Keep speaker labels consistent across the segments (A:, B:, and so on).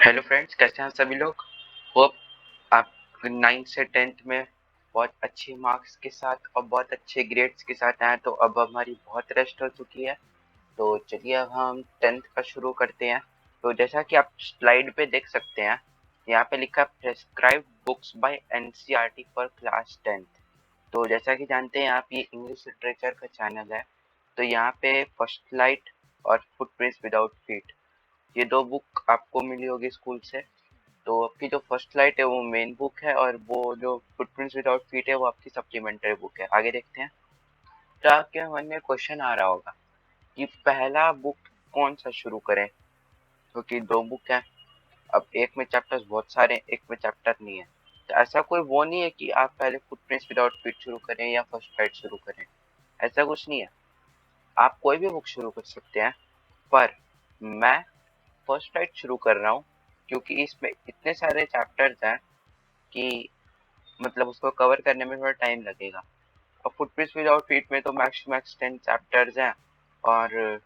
A: Hello friends, कैसे हैं सभी लोग। होप आप 9th से 10th में बहुत अच्छे मार्क्स के साथ और बहुत अच्छे ग्रेड्स के साथ आए। तो अब हमारी बहुत रेस्ट हो चुकी है, तो चलिए अब हम 10th का शुरू करते हैं। तो जैसा कि आप स्लाइड पे देख सकते हैं, यहाँ पे लिखा है prescribed books bye NCERT for class 10th। तो जैसा कि जानते हैं आप, ये इंग्लिश लिटरेचर का चैनल है। तो यहाँ पे फर्स्ट लाइट और फुटप्रिंट्स विदाउट फीट, ये दो बुक आपको मिली होगी स्कूल से। तो आपकी जो फर्स्ट लाइट है वो मेन बुक है, और वो जो फुटप्रिंट्स विदाउट फीट है वो आपकी सप्लीमेंट्री बुक है। आगे देखते हैं। तो आपके मन में क्वेश्चन आ रहा होगा कि पहला बुक कौन सा शुरू करें, क्योंकि दो बुक है। अब एक में चैप्टर्स बहुत सारे, एक में चैप्टर नहीं है। तो ऐसा कोई वो नहीं है कि आप पहले फुटप्रिंट्स विदाउट फीट शुरू करें या फर्स्ट लाइट शुरू करें, ऐसा कुछ नहीं है। आप कोई भी बुक शुरू कर सकते हैं, पर मैं फर्स्ट लाइट शुरू कर रहा हूँ क्योंकि इसमें इतने सारे चैप्टर्स हैं कि मतलब उसको कवर करने में थोड़ा टाइम लगेगा। और फुटप्रिंट्स विदाउट फीट में तो मैक्स टू मैक्स 10 चैप्टर्स हैं, और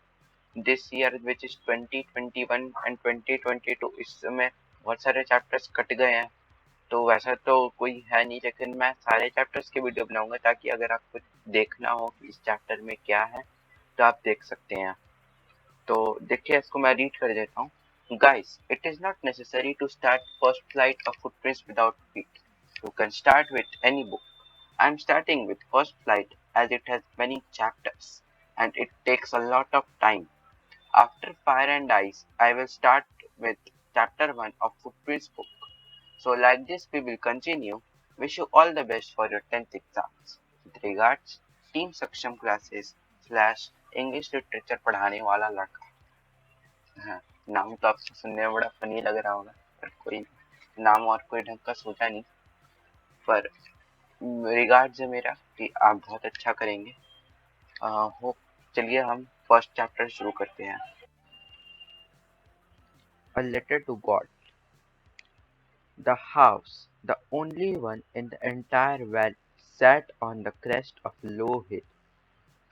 A: this year which is 2021 and 2022 इसमें बहुत सारे चैप्टर्स कट गए हैं। तो वैसा तो कोई है नहीं, लेकिन मैं सारे चैप्टर्स की वीडियो बनाऊंगा ताकि अगर आपको देखना हो कि इस चैप्टर में क्या है तो आप देख सकते हैं। तो देखिए, इसको मैं रीड कर देता हूँ। Guys, it is not necessary to start first light of footprints without feet. You can start with any book. I'm starting with First Flight as it has many chapters and it takes a lot of time. After Fire and Ice, I will start with chapter 1 of Footprints book. So like this we will continue. Wish you all the best for your 10th exams. With regards, Team Saksham Classes / English Literature पढ़ाने वाला लड़का। हाँ, नाम तो आपको सुनने में बड़ा फनी लग रहा होगा, पर कोई नाम और कोई ढंग का सोचा नहीं। पर रिगार्ड्स है मेरा कि आप बहुत अच्छा करेंगे। होप। चलिए हम फर्स्ट चैप्टर शुरू करते हैं। A letter to God. The house, the only one in the entire valley, sat on the crest of a low hill.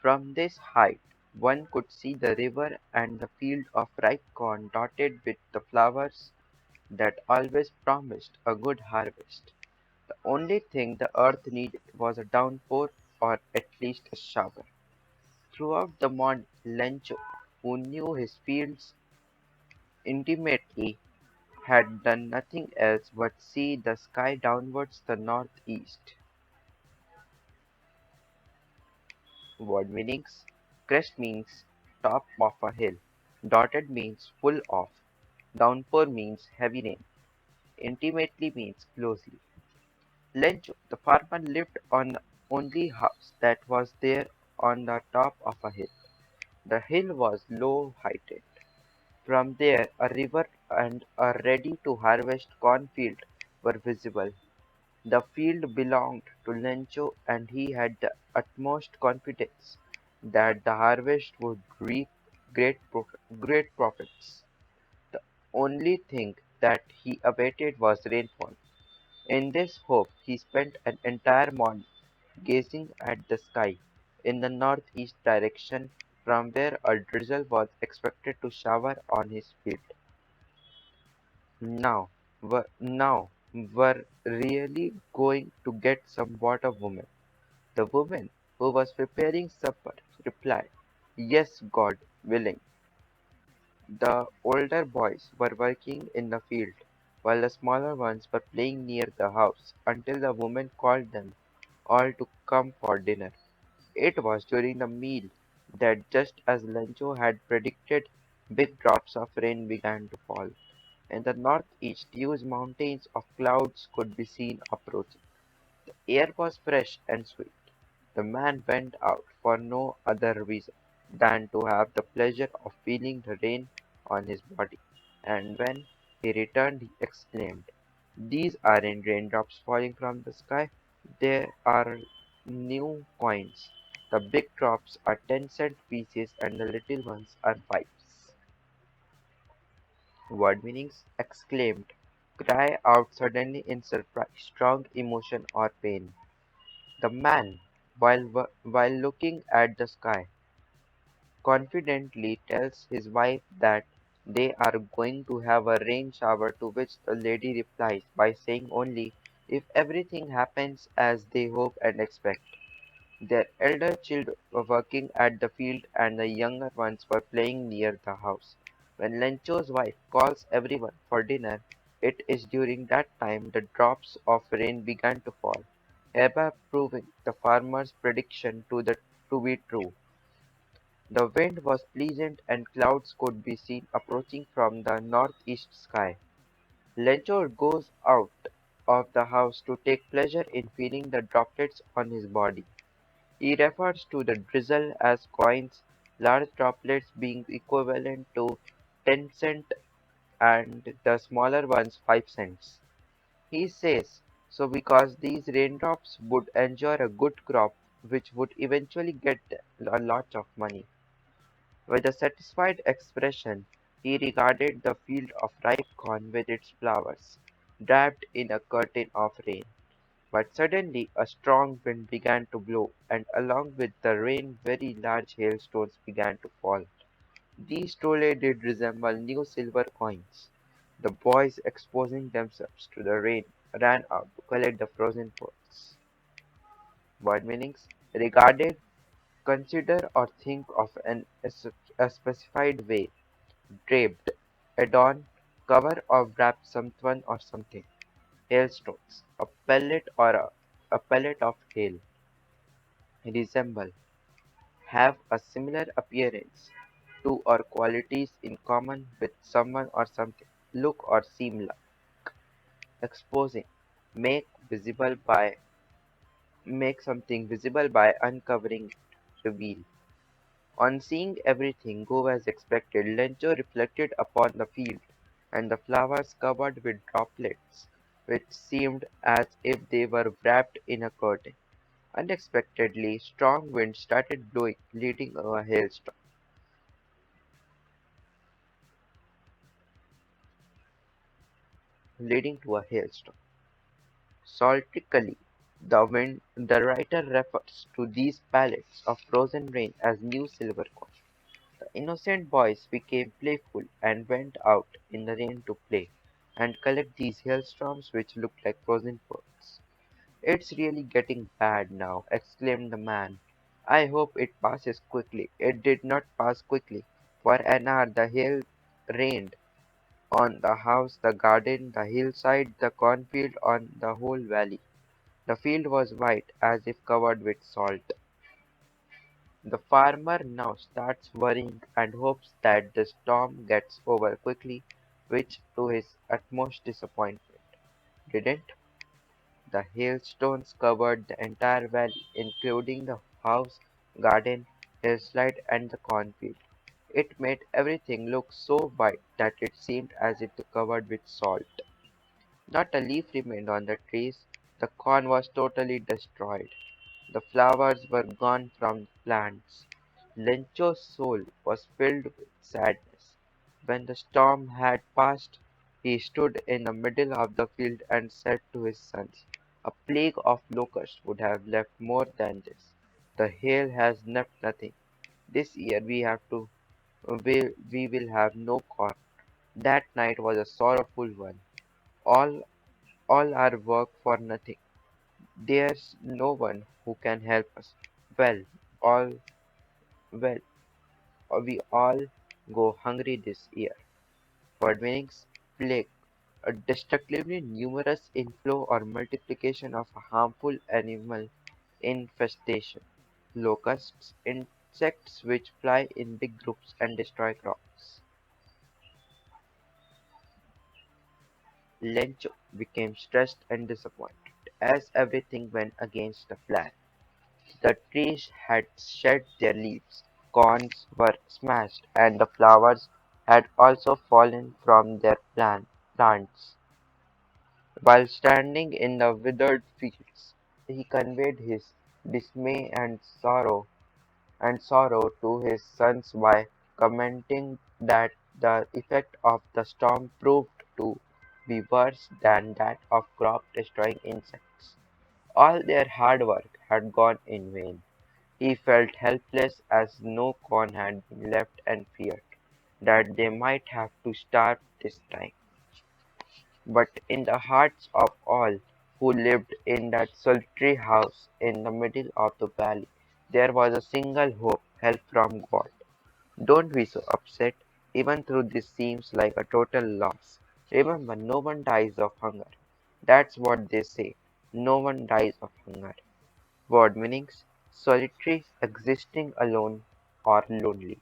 A: From this height one could see the river and the field of ripe corn dotted with the flowers that always promised a good harvest. The only thing the earth needed was a downpour, or at least a shower. Throughout the morning Lentil, who knew his fields intimately, had done nothing else but see the sky downwards the northeast. Word meanings: Crest means top of a hill, dotted means full of, downpour means heavy rain, intimately means closely. Lencho, the farmer, lived on the only house that was there on the top of a hill. The hill was low-heighted. From there a river and a ready-to-harvest cornfield were visible. The field belonged to Lencho, and he had the utmost confidence that the harvest would reap great profits. The only thing that he awaited was rainfall. In this hope he spent an entire morning, gazing at the sky in the northeast direction, from where a drizzle was expected to shower on his field. Now we're really going to get some water, woman. The woman, who was preparing supper, replied, "Yes, God willing." The older boys were working in the field, while the smaller ones were playing near the house, until the woman called them all to come for dinner. It was during the meal that, just as Lencho had predicted, big drops of rain began to fall. In the northeast, huge mountains of clouds could be seen approaching. The air was fresh and sweet. The man went out for no other reason than to have the pleasure of feeling the rain on his body, and when he returned he exclaimed, "These aren't raindrops falling from the sky, they are new coins. The big drops are 10-cent pieces and the little ones are fives." Word meanings: exclaimed, cry out suddenly in surprise, strong emotion or pain. The man, while looking at the sky, confidently tells his wife that They are going to have a rain shower, to which the lady replies by saying only, if everything happens as they hope and expect. Their elder children were working at the field and the younger ones were playing near the house. When Lencho's wife calls everyone for dinner, it is during that time the drops of rain began to fall, hereby proving the farmer's prediction to be true. The wind was pleasant and clouds could be seen approaching from the northeast sky. Lencho goes out of the house to take pleasure in feeling the droplets on his body. He refers to the drizzle as coins, large droplets being equivalent to 10 cents and the smaller ones 5 cents. He says so because these raindrops would ensure a good crop which would eventually get a lot of money. With a satisfied expression, he regarded the field of ripe corn with its flowers, draped in a curtain of rain. But suddenly a strong wind began to blow, and along with the rain very large hailstones began to fall. These truly did resemble new silver coins. The boys, exposing themselves to the rain, ran out to collect the frozen pearls. Word meanings: regarded, consider or think of a specified way, draped, adorn, cover or wrap someone or something. Hailstones, a pellet of hail. Resemble, have a similar appearance to or qualities in common with someone or something, look or seem like, exposing, make visible by make something visible by uncovering it, reveal. On seeing everything go as expected, Lencho reflected upon the field and the flowers covered with droplets, which seemed as if they were wrapped in a curtain. Unexpectedly, strong winds started blowing, leading to a hailstorm. Saltically, the writer refers to these pellets of frozen rain as new silver coins. The innocent boys became playful and went out in the rain to play and collect these hailstorms which looked like frozen pearls. "It's really getting bad now," exclaimed the man. "I hope it passes quickly." It did not pass quickly. For an hour the hail rained on the house, the garden, the hillside, the cornfield, on the whole valley. The field was white, as if covered with salt. The farmer now starts worrying and hopes that the storm gets over quickly, which, to his utmost disappointment, didn't. The hailstones covered the entire valley, including the house, garden, hillside, and the cornfield. It made everything look so white that it seemed as if covered with salt. Not a leaf remained on the trees. The corn was totally destroyed. The flowers were gone from the plants. Lencho's soul was filled with sadness. When the storm had passed, he stood in the middle of the field and said to his sons, "A plague of locusts would have left more than this. The hail has left nothing. This year we will have no corn." That night was a sorrowful one. All all our work for nothing. There's no one who can help us. Well, all well, we all go hungry this year. Word meanings: plague, a destructively numerous inflow or multiplication of a harmful animal infestation. Locusts, insects which fly in big groups and destroy crops. Lencho became stressed and disappointed as everything went against the plan. The trees had shed their leaves, corns were smashed, and the flowers had also fallen from their plants. While standing in the withered fields, he conveyed his dismay and sorrow to his sons by commenting that the effect of the storm proved to be worse than that of crop-destroying insects. All their hard work had gone in vain. He felt helpless as no corn had been left and feared that they might have to starve this time. But in the hearts of all who lived in that solitary house in the middle of the valley, there was a single hope, help from God. Don't be so upset, even though this seems like a total loss. Remember, no one dies of hunger. That's what they say. No one dies of hunger. Word meanings: solitary, existing alone, or lonely.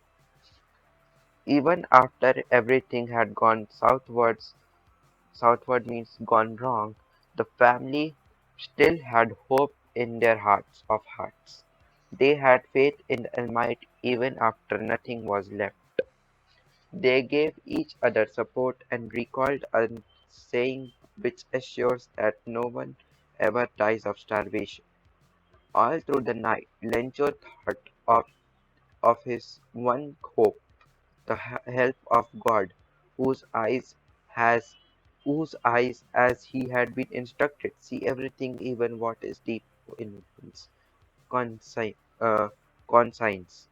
A: Even after everything had gone southward means gone wrong, the family still had hope in their hearts of hearts. They had faith in the Almighty even after nothing was left. They gave each other support and recalled a saying which assures that no one ever dies of starvation. All through the night, Lencho thought of his one hope, the help of God, whose eyes has whose eyes, as he had been instructed, see everything, even what is deep in one's consci- uh, conscience.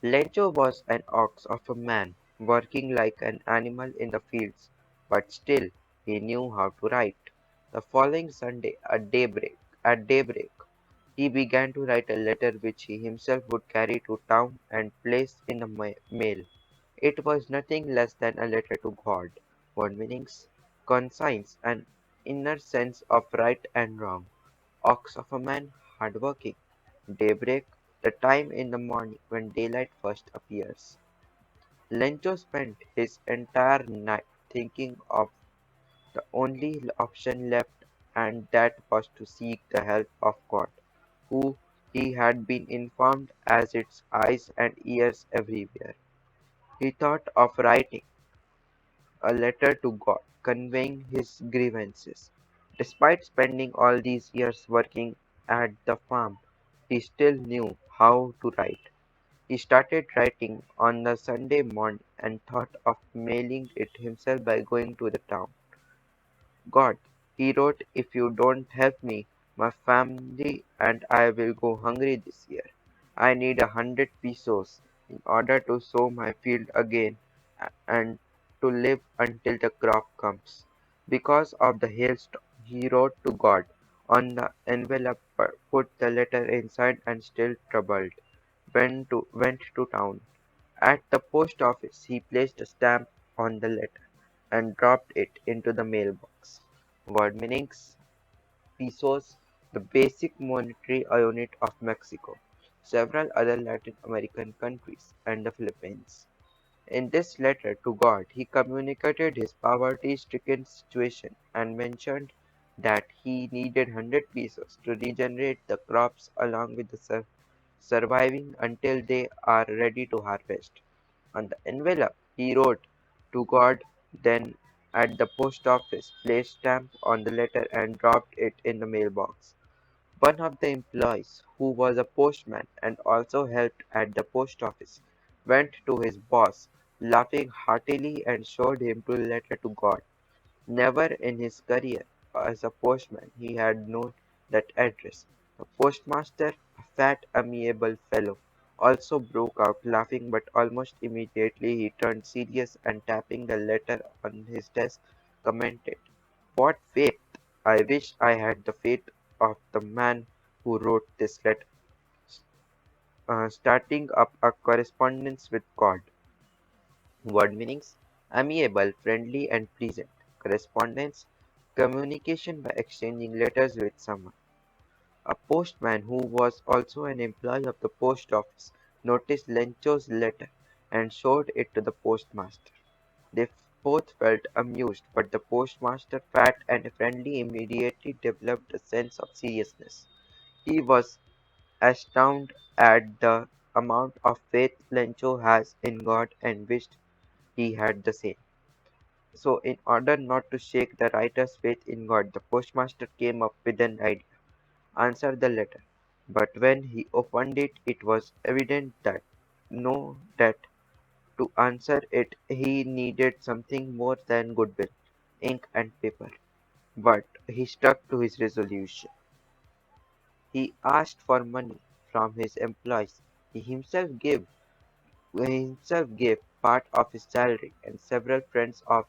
A: Lecho was an ox of a man, working like an animal in the fields, but still he knew how to write. The following Sunday, at daybreak, he began to write a letter which he himself would carry to town and place in the mail. It was nothing less than a letter to God. What meanings? Conscience, an inner sense of right and wrong. Ox of a man, hard-working. Daybreak, the time in the morning when daylight first appears. Lencho spent his entire night thinking of the only option left, and that was to seek the help of God, who he had been informed as its eyes and ears everywhere. He thought of writing a letter to God, conveying his grievances. Despite spending all these years working at the farm, he still knew how to write. He started writing on the Sunday morning and thought of mailing it himself by going to the town. God, he wrote, if you don't help me, my family and I will go hungry this year. I need 100 pesos in order to sow my field again and to live until the crop comes. Because of the hailstorm, he wrote to God on the envelope, put the letter inside, and still troubled, went to town. At the post office, he placed a stamp on the letter and dropped it into the mailbox. Word meanings: pesos, the basic monetary unit of Mexico, several other Latin American countries, and the Philippines. In this letter to God, he communicated his poverty-stricken situation and mentioned that he needed 100 pesos to regenerate the crops along with the surviving until they are ready to harvest. On the envelope, he wrote to God, then at the post office, placed stamp on the letter and dropped it in the mailbox. One of the employees, who was a postman and also helped at the post office, went to his boss, laughing heartily, and showed him the letter to God. Never in his career as a postman he had known that address. The postmaster, a fat, amiable fellow, also broke out laughing, but almost immediately he turned serious and tapping the letter on his desk, commented, "What faith! I wish I had the faith of the man who wrote this letter." Starting up a correspondence with God. Word meanings: amiable, friendly, and pleasant. Correspondence: communication by exchanging letters with someone. A postman who was also an employee of the post office noticed Lencho's letter and showed it to the postmaster. They both felt amused, but the postmaster, fat and friendly, immediately developed a sense of seriousness. He was astounded at the amount of faith Lencho has in God and wished he had the same. So, in order not to shake the writer's faith in God, the postmaster came up with an idea: answer the letter. But when he opened it, it was evident that to answer it he needed something more than goodwill, ink and paper. But he stuck to his resolution. He asked for money from his employees. He himself gave, part of his salary, and several friends of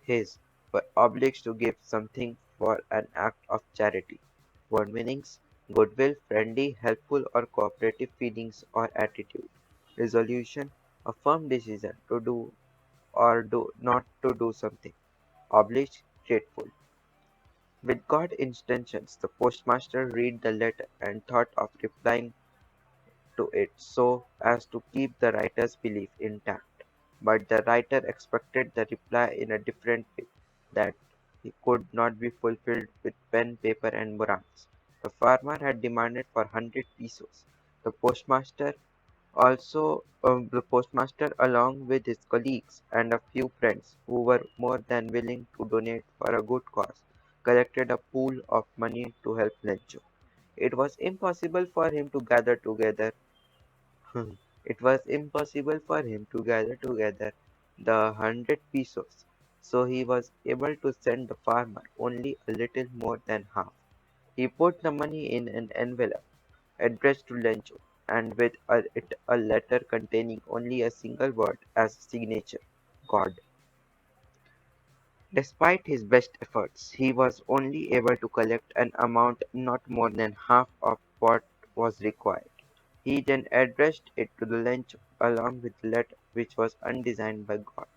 A: his were obliged to give something for an act of charity. Word meanings: goodwill, friendly, helpful, or cooperative feelings or attitude. Resolution: a firm decision to do or do not to do something. Obliged, grateful. With God intentions, the postmaster read the letter and thought of replying to it so as to keep the writer's belief intact. But the writer expected the reply in a different way, that he could not be fulfilled with pen, paper, and morals. The farmer had demanded for 100 pesos. The postmaster the postmaster, along with his colleagues and a few friends who were more than willing to donate for a good cause, collected a pool of money to help Lencho. It was impossible for him to gather together it was impossible for him to gather together the 100 pesos, so he was able to send the farmer only a little more than half. He put the money in an envelope addressed to Lencho, and with a letter containing only a single word as signature: God. Despite his best efforts, he was only able to collect an amount not more than half of what was required. He then addressed it to the Lencho along with the letter, which was undesigned by God.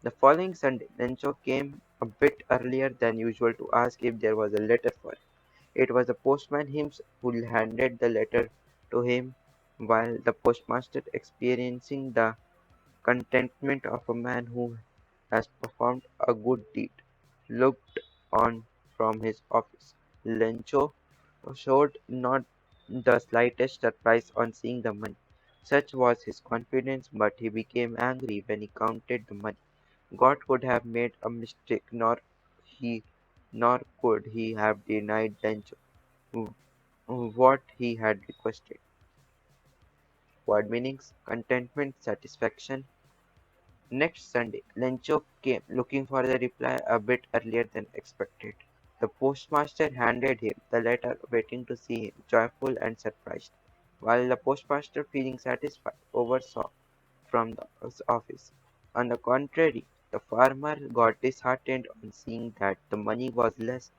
A: The following Sunday, Lencho came a bit earlier than usual to ask if there was a letter for him. It was the postman himself who handed the letter to him, while the postmaster, experiencing the contentment of a man who has performed a good deed, looked on from his office. Lencho showed not the slightest surprise on seeing the money. Such was his confidence, but he became angry when he counted the money. God could have made a mistake, he nor could he have denied Lencho what he had requested. Word meanings: contentment, satisfaction. Next Sunday, Lencho came, looking for the reply a bit earlier than expected. The postmaster handed him the letter, waiting to see him, joyful and surprised, while the postmaster, feeling satisfied, oversaw from the office. On the contrary, the farmer got disheartened on seeing that the money was less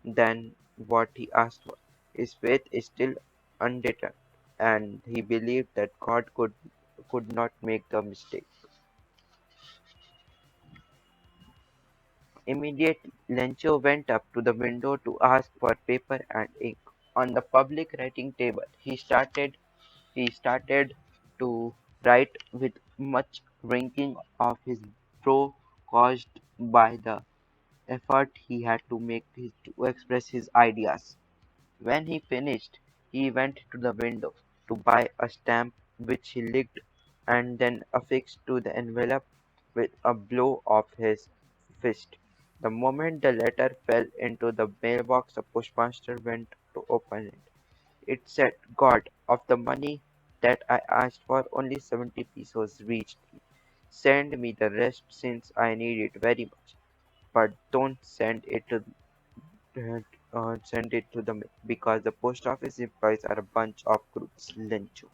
A: than what he asked for. His faith is still undeterred, and he believed that God could not make the mistake. Immediately, Lencho went up to the window to ask for paper and ink. On the public writing table, he started to write with much wrinkling of his brow caused by the effort he had to make to express his ideas. When he finished, he went to the window to buy a stamp which he licked and then affixed to the envelope with a blow of his fist. The moment the letter fell into the mailbox, the postmaster went to open it. It said, God, of the money that I asked for, only 70 pesos reached me. Send me the rest since I need it very much. But don't send it to the mail because the post office employees are a bunch of crooks. Lencho.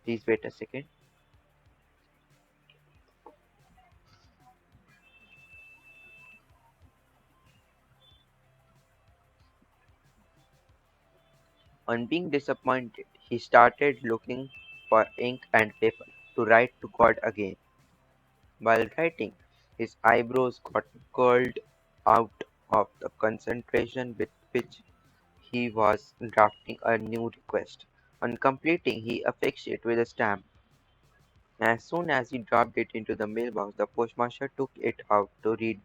A: Please wait a second. On being disappointed, he started looking for ink and paper to write to God again. While writing, his eyebrows got curled out of the concentration with which he was drafting a new request. On completing, he affixed it with a stamp. As soon as he dropped it into the mailbox, the postmaster took it out to read.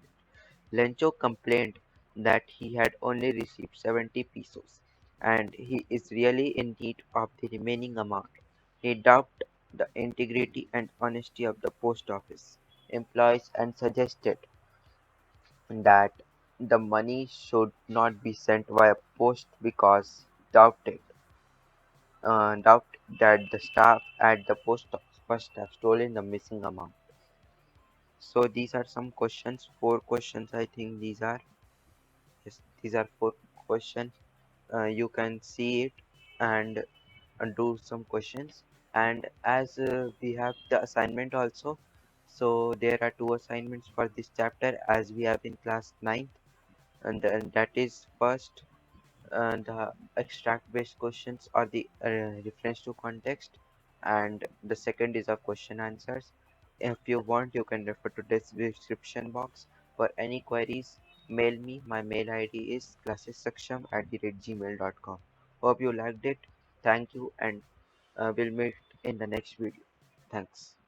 A: Lencho complained that he had only received 70 pesos, and he is really in need of the remaining amount. He doubted the integrity and honesty of the post office employees and suggested that the money should not be sent via post because doubt that the staff at the post office must have stolen the missing amount. So these are some questions, four questions I think these are. Yes, these are four questions. You can see it and do some questions. And as we have the assignment also, so there are two assignments for this chapter as we have in class 9th, and then that is first the extract based questions or the reference to context, and the second is a question answers. If you want, you can refer to this description box. For any queries, mail me. My mail id is classessaksham@gmail.com. Hope you liked it. Thank you, and we'll meet in the next video. Thanks.